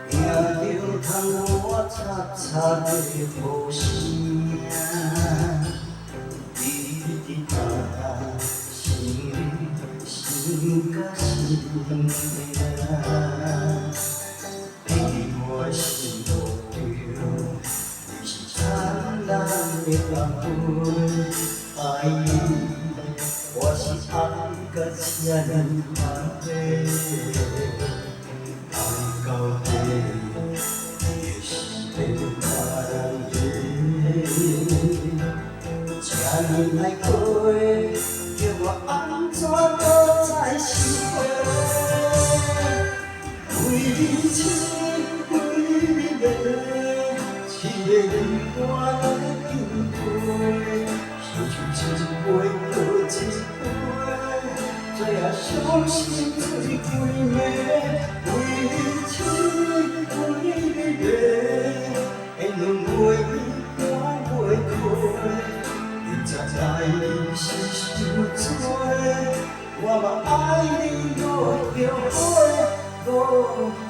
听着窗外插插的雨声，滴滴答答，心里心甲心啊，伫我心目中，你是灿烂的光辉，爱你，我是爱甲这样坦白。 到底你的心变哪样子？这年来过，叫我安怎搁再想回？为你痴，为你迷，一个离我的经过，想像一杯又一杯，最后伤心最鬼迷。 我嘛爱你无后悔，无后悔。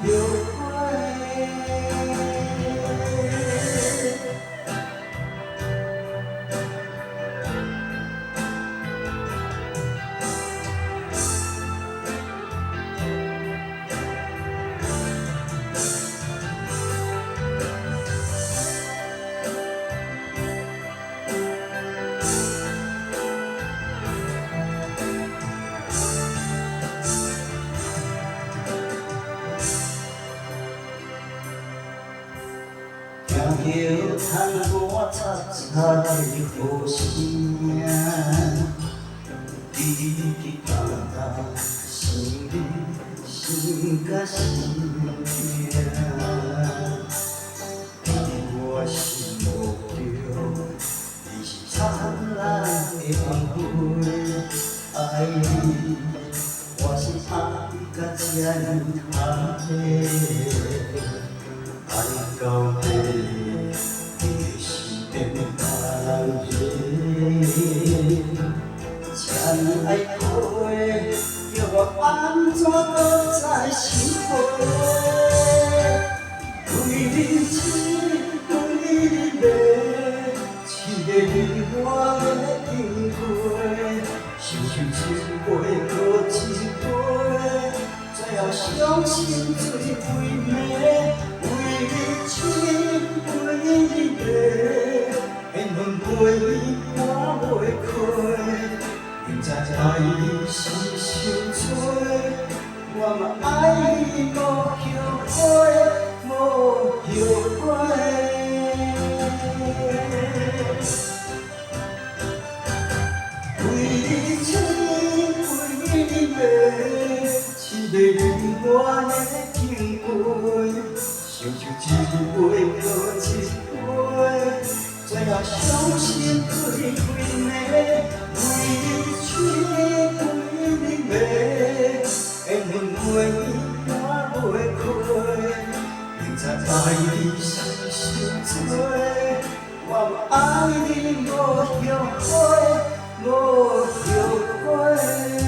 听着窗外插插的雨声，滴滴答答，心里心甲心啊，在我心目中，你是灿烂的光辉，爱你，我是爱甲这样坦白。 爱到底，你的心变哪样子？这年爱过，叫我安怎搁再想回？为你痴，为你迷，一个离我的经过，想像一杯又一杯，最后伤心最鬼迷。 为你痴，为你迷，缘分陪你看袂开，明知爱你是伤多，我嘛爱你无后悔，无后悔。为你痴，为你迷，一个离我的经过。 想像一杯又一杯，最后伤心最鬼迷。为你痴，为你迷，缘分陪你看袂开。明知爱你是伤多，我嘛爱你无后悔，无后悔。